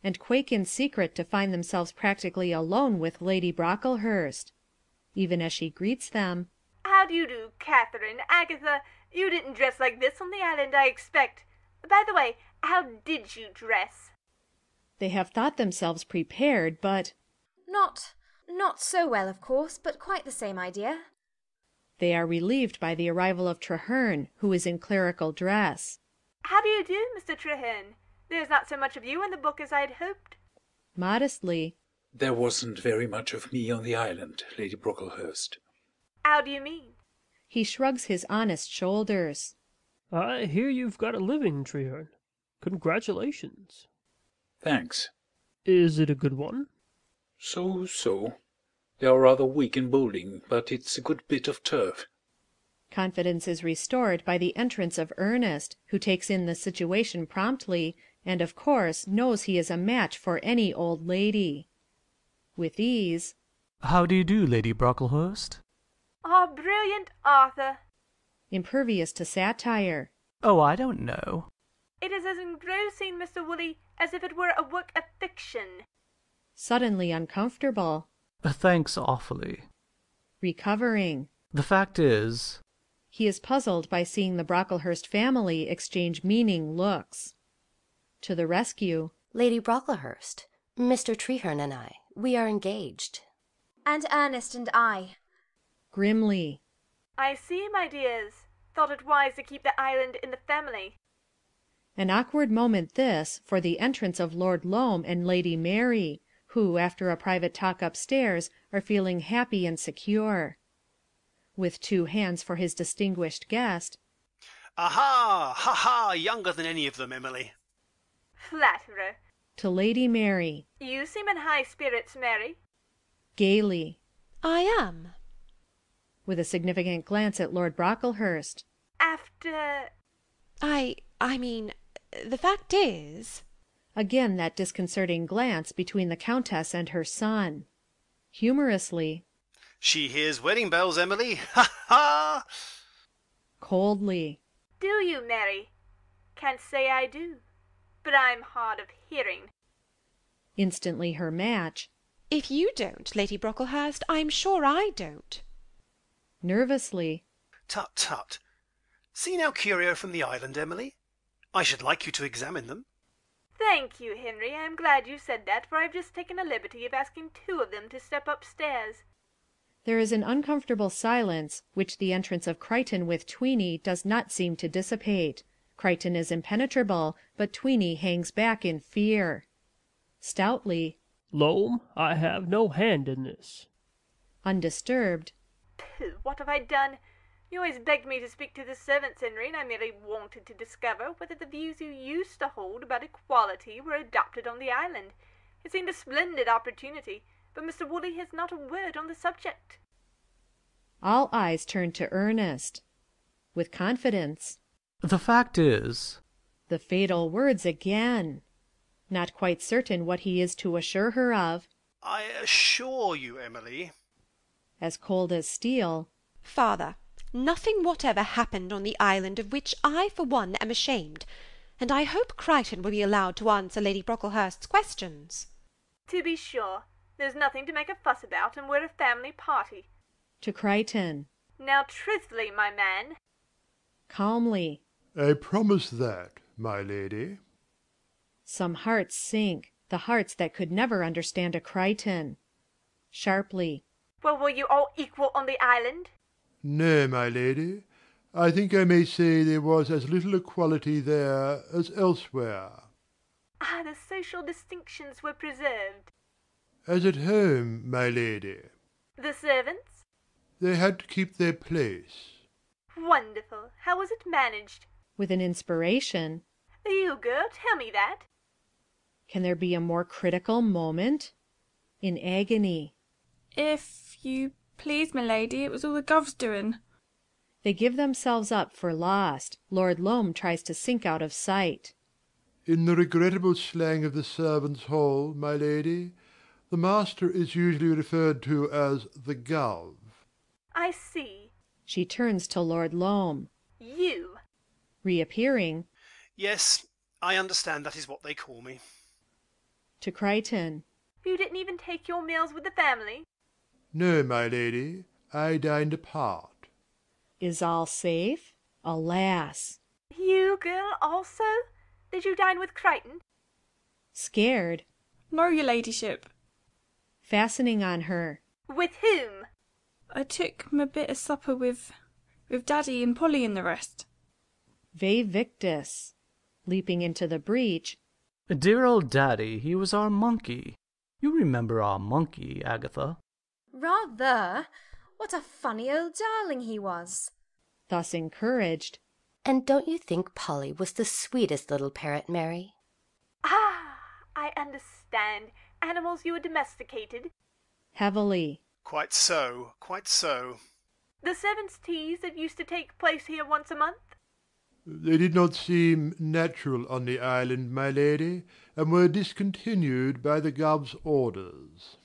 and quake in secret to find themselves practically alone with Lady Brocklehurst. Even as she greets them, "How do you do, Catherine? Agatha, you didn't dress like this on the island, I expect. By the way, how did you dress?" they have thought themselves prepared, but Not so well, of course, but quite the same idea. they are relieved by the arrival of Treherne, who is in clerical dress. "How do you do, Mr. Treherne? There's not so much of you in the book as I had hoped." Modestly, There wasn't very much of me on the island, Lady Brocklehurst. "How do you mean?" he shrugs his honest shoulders. I hear you've got a living, Treherne. Congratulations. Thanks. Is it a good one? So. They are rather weak in bowling, but it's a good bit of turf. Confidence is restored by the entrance of Ernest, who takes in the situation promptly, and of course knows he is a match for any old lady. With ease, How do you do, Lady Brocklehurst? "Ah, brilliant, Arthur." impervious to satire. Oh, I don't know. "It is as engrossing, Mr. Woolley, as if it were a work of fiction." Suddenly uncomfortable, Thanks awfully. recovering. The fact is... He is puzzled by seeing the Brocklehurst family exchange meaning looks. To the rescue, Lady Brocklehurst, Mr. Treherne and I, we are engaged. And Ernest and I. grimly. "I see, my dears. Thought it wise to keep the island in the family." An awkward moment this for the entrance of Lord Loam and Lady Mary, who, after a private talk upstairs, are feeling happy and secure. With 2 hands for his distinguished guest, Aha! Ha ha! Younger than any of them, Emily. "Flatterer. to Lady Mary, You seem in high spirits, Mary." gaily, I am. with a significant glance at Lord Brocklehurst. "After—" I mean, the fact is... Again that disconcerting glance between the Countess and her son. Humorously, She hears wedding bells, Emily. Ha ha! coldly, "Do you, Mary? Can't say I do. But I'm hard of hearing." instantly her match, If you don't, Lady Brocklehurst, I'm sure I don't. nervously, Tut tut. Seen our curio from the island, Emily? I should like you to examine them. "Thank you, Henry. I am glad you said that, for I've just taken a liberty of asking 2 of them to step upstairs." There is an uncomfortable silence, which the entrance of Crichton with Tweeny does not seem to dissipate. Crichton is impenetrable, but Tweeny hangs back in fear. Stoutly, Loam, I have no hand in this. undisturbed, "Pooh, what have I done? You always begged me to speak to the servants, Henry, and I merely wanted to discover whether the views you used to hold about equality were adopted on the island. It seemed a splendid opportunity, but Mr. Woolley has not a word on the subject." all eyes turn to Ernest. With confidence, The fact is... the fatal words again. Not quite certain what he is to assure her of, I assure you, Emily. as cold as steel, Father, nothing whatever happened on the island of which I, for one, am ashamed, and I hope Crichton will be allowed to answer Lady Brocklehurst's questions. "To be sure. There's nothing to make a fuss about, and we're a family party. to Crichton, Now, truthfully, my man." calmly. I promise that, my lady. Some hearts sink, the hearts that could never understand a Crichton. Sharply, "Well, were you all equal on the island?" No, my lady. I think I may say there was as little equality there as elsewhere. "Ah, the social distinctions were preserved." As at home, my lady. "The servants?" They had to keep their place. "Wonderful. How was it managed?" with an inspiration. "You, girl, tell me that." Can there be a more critical moment? In agony, "If you please, my lady, it was all the gov's doing." they give themselves up for lost. Lord Loam tries to sink out of sight. In the regrettable slang of the servants' hall, my lady, the master is usually referred to as the gov. "I see. She turns to Lord Loam. You." Reappearing, Yes, I understand that is what they call me. To Crichton. You didn't even take your meals with the family? No, my lady, I dined apart. Is all safe? Alas! You, girl, also? Did you dine with Crichton? Scared. No, your ladyship. Fastening on her. With whom? I took my bit of supper with Daddy and Polly and the rest. Ve victis. Leaping into the breach. Dear old Daddy, he was our monkey. You remember our monkey, Agatha? Rather. What a funny old darling he was. Thus encouraged. And don't you think Polly was the sweetest little parrot, Mary? Ah, I understand. Animals you had domesticated. Heavily. Quite so, quite so. The sevens teas that used to take place here once a month? They did not seem natural on the island, my lady, and were discontinued by the gov's orders.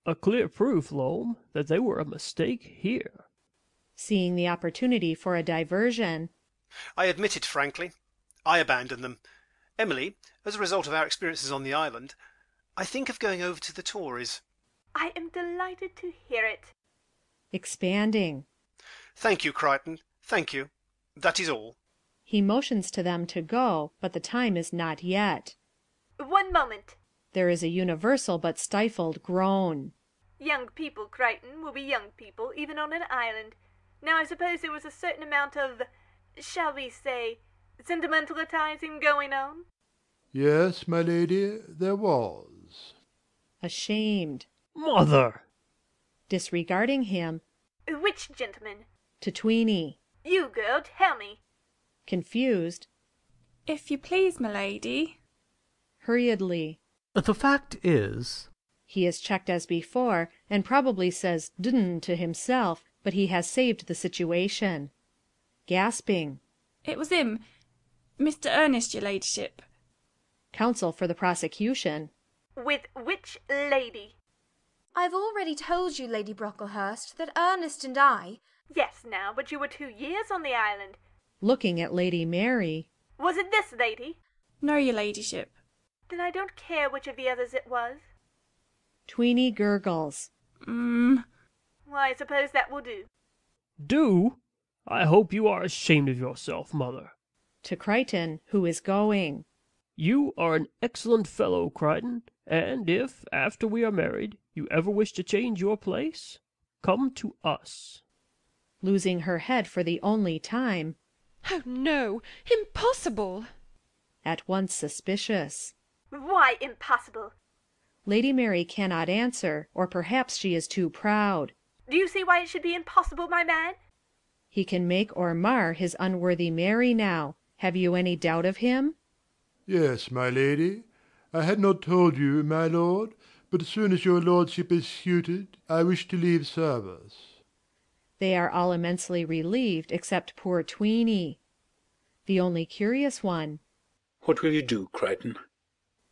A clear proof, Loam, that they were a mistake here. Seeing the opportunity for a diversion. I admit it frankly. I abandoned them. Emily, as a result of our experiences on the island, I think of going over to the Tories. I am delighted to hear it. Expanding. Thank you, Crichton. Thank you. That is all. He motions to them to go, but the time is not yet. 1 moment. There is a universal but stifled groan. Young people, Crichton, will be young people, even on an island. Now I suppose there was a certain amount of, shall we say, sentimentalizing going on? Yes, my lady, there was. Ashamed. Mother! Disregarding him. Which gentleman? To Tweeny. You, girl, tell me. Confused. If you please, my lady. Hurriedly. The fact is... He is checked as before, and probably says "d'n" to himself, but he has saved the situation. Gasping. It was him, Mr. Ernest, your ladyship. Counsel for the prosecution. With which lady? I've already told you, Lady Brocklehurst, that Ernest and I... Yes, now, but you were 2 years on the island. Looking at Lady Mary. Was it this lady? No, your ladyship. Then I don't care which of the others it was. Tweeny gurgles. Well, I suppose that will do. Do? I hope you are ashamed of yourself, Mother. To Crichton, who is going. You are an excellent fellow, Crichton, and if, after we are married, you ever wish to change your place, come to us. Losing her head for the only time. Oh, no, impossible! At once suspicious. Why impossible? Lady Mary cannot answer, or perhaps she is too proud. Do you see why it should be impossible, my man? He can make or mar his unworthy Mary now. Have you any doubt of him? Yes, my lady. I had not told you, my lord, but as soon as your lordship is suited, I wish to leave service. They are all immensely relieved, except poor Tweeny. The only curious one. What will you do, Crichton?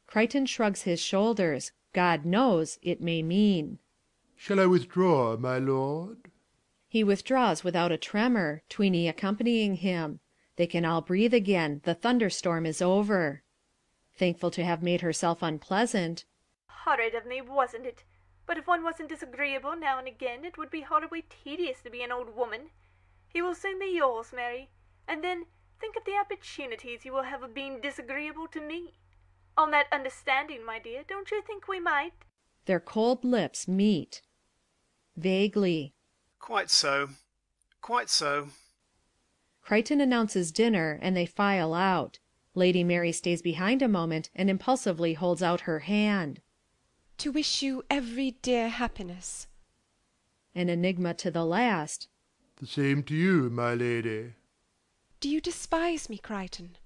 Crichton shrugs his shoulders. God knows it may mean. Shall I withdraw, my lord? He withdraws without a tremor, Tweeny accompanying him. They can all breathe again. The thunderstorm is over. Thankful to have made herself unpleasant. Horrid of me, wasn't it? But if one wasn't disagreeable now and again, it would be horribly tedious to be an old woman. He will soon be yours, Mary, and then think of the opportunities you will have of being disagreeable to me. On that understanding, my dear, don't you think we might? Their cold lips meet. Vaguely. Quite so. Quite so. Crichton announces dinner, and they file out. Lady Mary stays behind a moment and impulsively holds out her hand. To wish you every dear happiness. An enigma to the last. The same to you, my lady. Do you despise me, Crichton?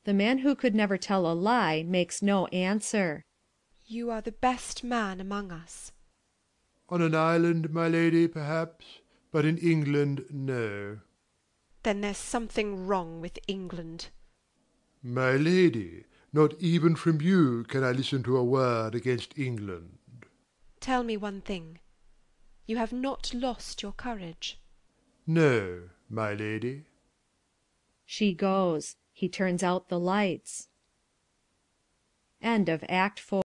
The man who could never tell a lie makes no answer. You are the best man among us. On an island, my lady, perhaps, but in England, no. Then there's something wrong with England. My lady, not even from you can I listen to a word against England. Tell me one thing. You have not lost your courage. No, my lady. She goes. He turns out the lights. End of Act 4.